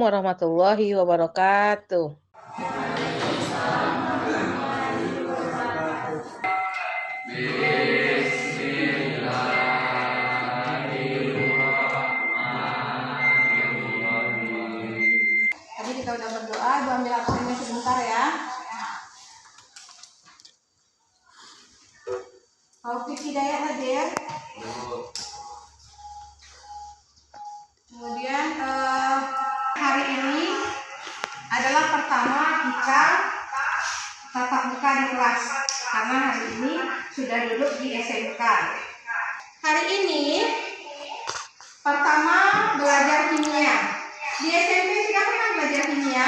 warahmatullahi wabarakatuh. Tadi kita udah berdoa, Ibu ambil absennya sebentar ya. Taufik Hidayat hadir. Kemudian hari ini adalah pertama kita tatap muka di kelas karena hari ini sudah duduk di SMK. Hari ini pertama belajar kimia. Di SMP sudah pernah belajar kimia?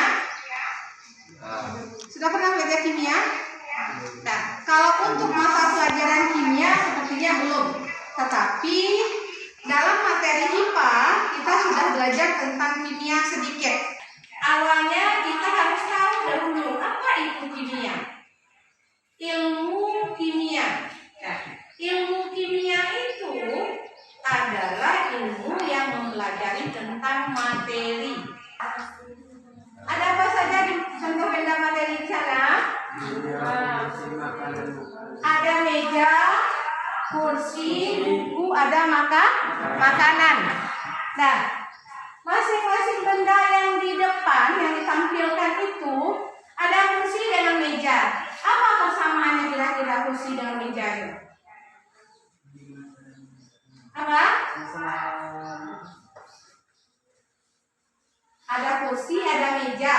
Sudah pernah belajar kimia? Nah, kalau untuk mata pelajaran kimia sepertinya belum. Tetapi dalam materi IPA kita sudah belajar tentang kimia sedikit. Awalnya kita harus tahu dahulu apa itu kimia. Ilmu kimia. Nah, ilmu kimia itu adalah ilmu yang mempelajari tentang materi. Ada apa saja di contoh benda materi di sana? Ada meja, kursi, buku, ada makanan. Nah, masing-masing benda yang di depan yang ditampilkan itu ada kursi dengan meja. Apa persamaannya kira-kira kursi dengan meja itu? Apa? Ada kursi, ada meja.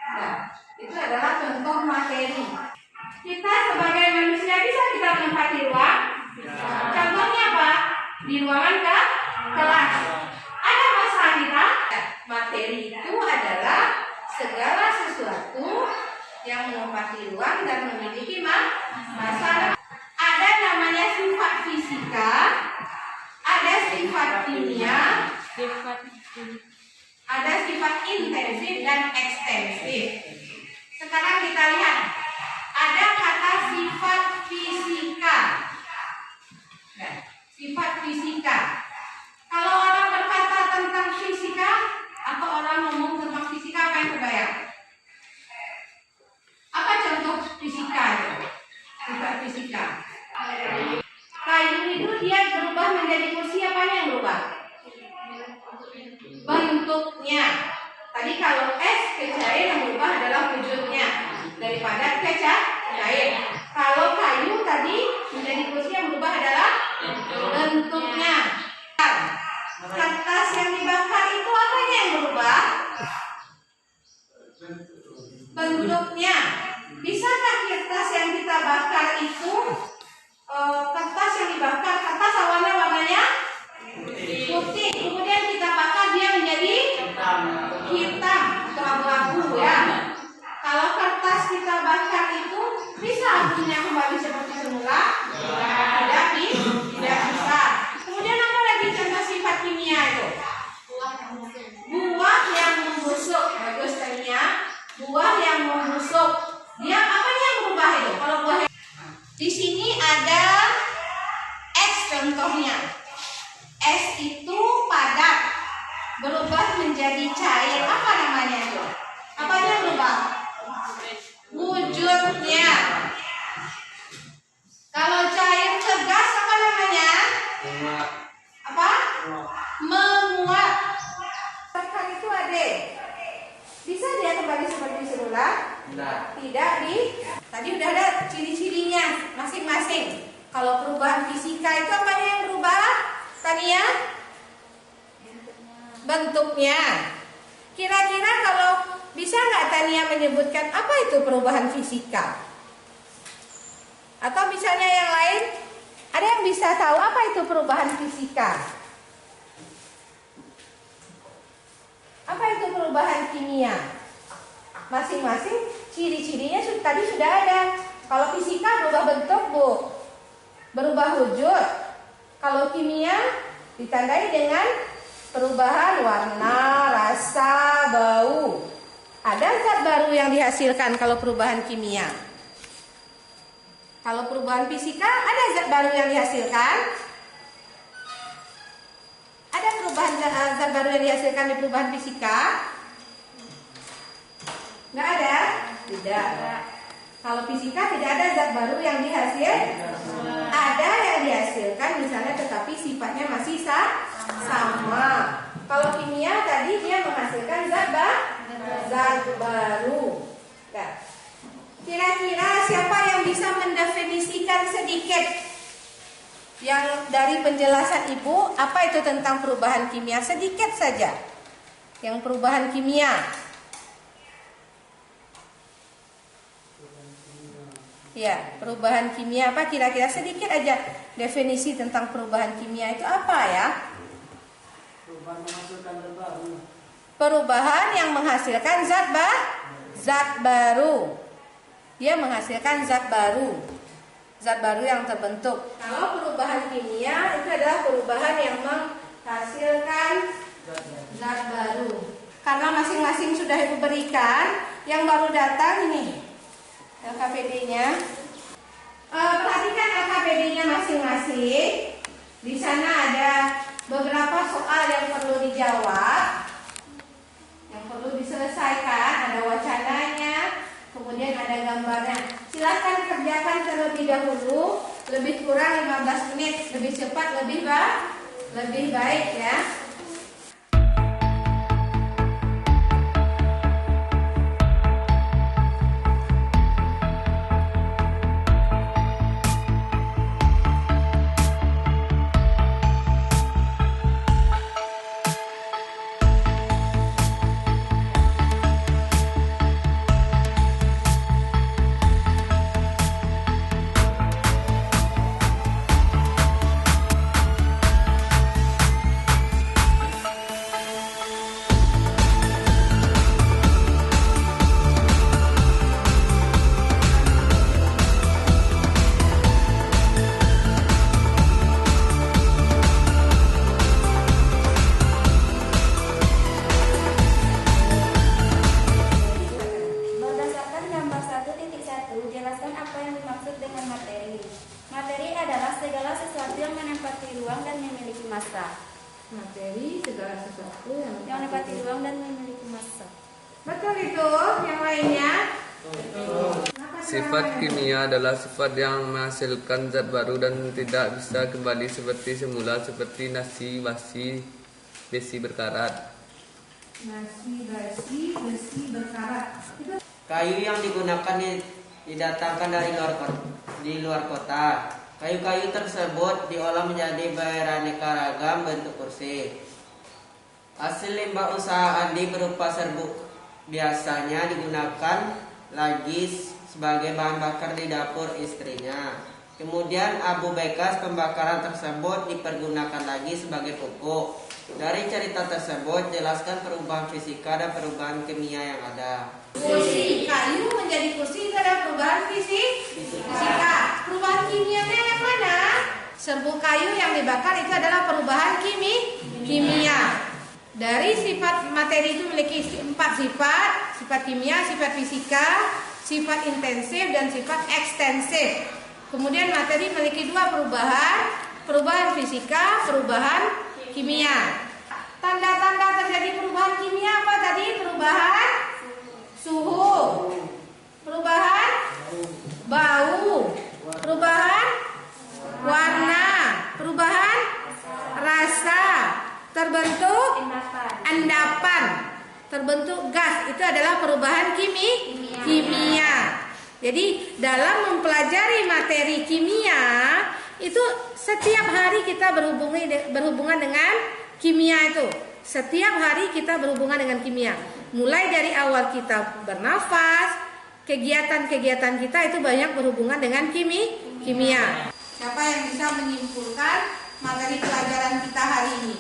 Nah, itu adalah contoh materi. Kita sebagai manusia bisa kita menempati ruang. Contohnya apa? Di ruangan kelas. Ada masalah kita. Materi itu adalah segala sesuatu yang menempati ruang dan memiliki masalah. Ada namanya sifat fisika, ada sifat kimia, ada sifat intensif dan ekstensif. Sekarang kita lihat, ada kata sifat fisika. Nah, sifat fisika. Kalau orang berkata tentang fisika, atau orang ngomong tentang fisika, apa yang terbayang? Apa contoh fisika itu? Sifat fisika. Kayu itu dia berubah menjadi kursi, apanya yang berubah? Bentuknya. Tadi kalau es ke cair yang berubah adalah wujudnya daripada ke cair. Kalau kayu tadi menjadi kursi yang berubah adalah bentuknya. Kertas yang dibakar itu apanya yang berubah? Bentuknya. Bisakah kertas yang kita bakar itu kertas yang dibakar, kertas awalnya warnanya putih, kemudian kita bakar dia menjadi hitam atau abu-abu ya. Kalau kertas kita bakar itu bisa abunya kembali seperti semula? Tidak bisa. Kemudian apa lagi contoh sifat kimia itu? Buah yang membusuk. Bagus tadinya. Buah yang membusuk. Dia apanya yang berubah itu? Kalau buah di sini ada es contohnya. Es itu padat berubah menjadi cair. Apa namanya itu? Apanya yang berubah? Wujudnya. Kalau cair tegas apa namanya? Apa? Menguap. Kan itu ada. Bisa dia kembali seperti semula? Tidak. Tadi udah ada ciri-cirinya masing-masing. Kalau perubahan fisika itu apanya yang berubah? Tania? Bentuknya. Kira-kira kalau bisa nggak Tania menyebutkan apa itu perubahan fisika? Atau misalnya yang lain, ada yang bisa tahu apa itu perubahan fisika? Apa itu perubahan kimia? Masing-masing ciri-cirinya tadi sudah ada. Kalau fisika berubah bentuk, Bu. Berubah wujud. Kalau kimia ditandai dengan perubahan warna, rasa, bau. Ada zat baru yang dihasilkan kalau perubahan kimia. Kalau perubahan fisika, ada zat baru yang dihasilkan. Ada perubahan zat baru yang dihasilkan di perubahan fisika. Nggak ada? Tidak. Kalau fisika tidak ada zat baru yang dihasilkan. Ada yang dihasilkan misalnya, tetapi sifatnya masih sama. Kalau kimia tadi dia menghasilkan zat baru. Nah, kira-kira siapa yang bisa mendefinisikan sedikit yang dari penjelasan Ibu, apa itu tentang perubahan kimia? Sedikit saja. Yang perubahan kimia. Ya, perubahan kimia apa kira-kira sedikit aja definisi tentang perubahan kimia itu apa ya? Perubahan menghasilkan zat baru. Perubahan yang menghasilkan zat baru. Dia menghasilkan zat baru yang terbentuk. Kalau perubahan kimia itu adalah perubahan yang menghasilkan zat baru. Karena masing-masing sudah Ibu berikan, yang baru datang ini LKPD-nya. Perhatikan LKPD-nya masing-masing. Di sana ada beberapa soal yang perlu dijawab, yang perlu diselesaikan. Ada wacananya, kemudian ada gambarnya. Silakan kerjakan terlebih dahulu, lebih kurang 15 menit, lebih cepat lebih baik ya. Materi segala sesuatu yang menempati ruang dan memiliki massa. Betul itu. Yang lainnya? Sifat kimia adalah sifat yang menghasilkan zat baru dan tidak bisa kembali seperti semula, seperti nasi, basi, besi berkarat. Nasi, basi, besi berkarat. Kayu yang digunakan didatangkan dari luar kota. Kayu-kayu tersebut diolah menjadi beraneka ragam bentuk kursi. Hasil limbah usaha Andi berupa serbuk biasanya digunakan lagi sebagai bahan bakar di dapur istrinya. Kemudian abu bekas pembakaran tersebut dipergunakan lagi sebagai pupuk. Dari cerita tersebut jelaskan perubahan fisika dan perubahan kimia yang ada. Kursi kayu menjadi kursi itu adalah perubahan fisika. Perubahan kimianya yang mana? Serbuk kayu yang dibakar itu adalah perubahan kimia. Dari sifat materi itu memiliki 4 sifat: sifat kimia, sifat fisika, sifat intensif, dan sifat ekstensif. Kemudian materi memiliki 2 perubahan fisika, perubahan kimia. Tanda-tanda terjadi perubahan kimia apa tadi? Perubahan suhu, perubahan bau, perubahan warna, perubahan rasa, terbentuk endapan, terbentuk gas. Itu adalah perubahan kimia. Jadi dalam mempelajari materi kimia itu setiap hari kita berhubungan dengan kimia itu. Setiap hari kita berhubungan dengan kimia. Mulai dari awal kita bernafas, kegiatan-kegiatan kita itu banyak berhubungan dengan kimia. Siapa yang bisa menyimpulkan materi pelajaran kita hari ini?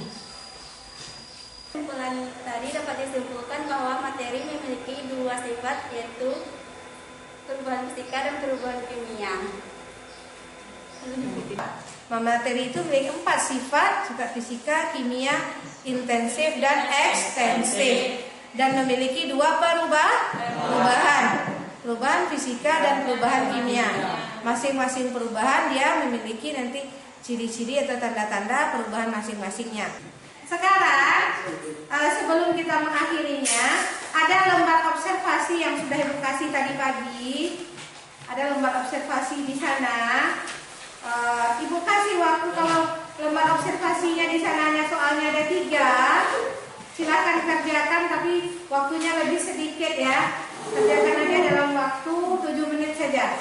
Kesimpulan tadi dapat disimpulkan bahwa materi memiliki 2 sifat, yaitu perubahan fisika dan perubahan kimia. Materi itu memiliki 4 sifat fisika, kimia, intensif, dan ekstensif, dan memiliki 2 perubahan fisika dan perubahan kimia. Masing-masing perubahan dia memiliki nanti ciri-ciri atau tanda-tanda perubahan masing-masingnya. sekarang sebelum kita mengakhirinya, ada lembar observasi yang sudah Ibu kasih tadi pagi. Ada lembar observasi di sana. Ibu kasih waktu, kalau lembar observasinya di sananya soalnya ada 3, silakan kerjakan, tapi waktunya lebih sedikit ya. Kerjakan aja dalam waktu 7 menit saja.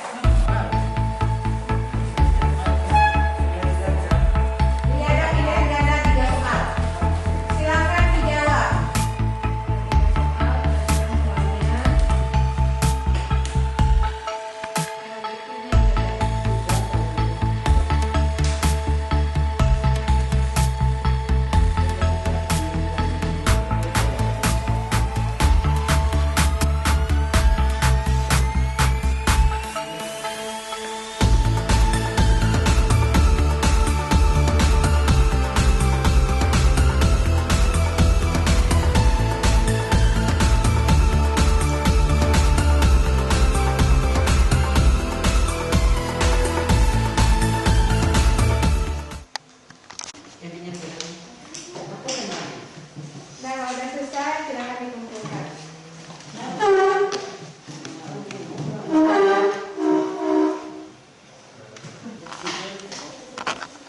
Nah, kalau udah selesai, silakan dikumpulkan.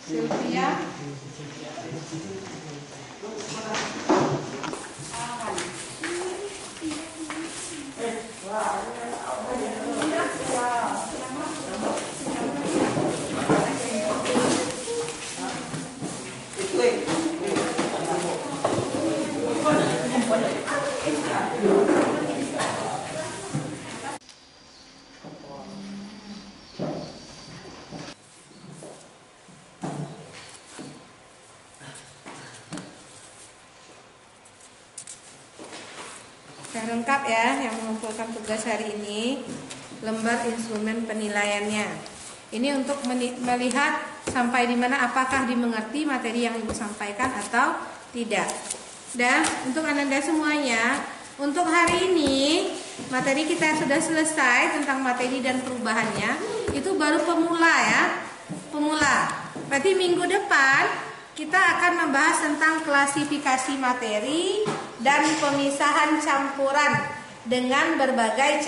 Sylvia. Yang lengkap ya, yang mengumpulkan tugas hari ini, lembar instrumen penilaiannya. Ini untuk melihat sampai di mana, apakah dimengerti materi yang Ibu sampaikan atau tidak. Dan untuk Ananda semuanya, untuk hari ini materi kita sudah selesai tentang materi dan perubahannya. Itu baru pemula ya, pemula. Berarti minggu depan kita akan membahas tentang klasifikasi materi dan pemisahan campuran dengan berbagai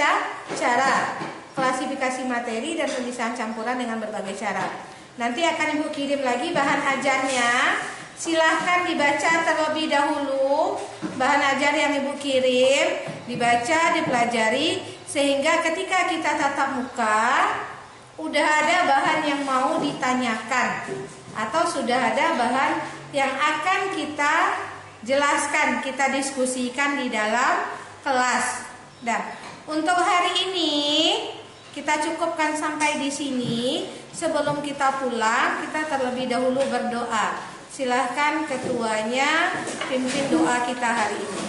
cara. Klasifikasi materi dan pemisahan campuran dengan berbagai cara. Nanti akan Ibu kirim lagi bahan ajarnya. Silahkan dibaca terlebih dahulu bahan ajar yang Ibu kirim, dibaca, dipelajari, sehingga ketika kita tatap muka udah ada bahan yang mau ditanyakan, atau sudah ada bahan yang akan kita jelaskan, kita diskusikan di dalam kelas. Dan untuk hari ini kita cukupkan sampai di sini. Sebelum kita pulang, kita terlebih dahulu berdoa. Silahkan ketuanya pimpin doa kita hari ini.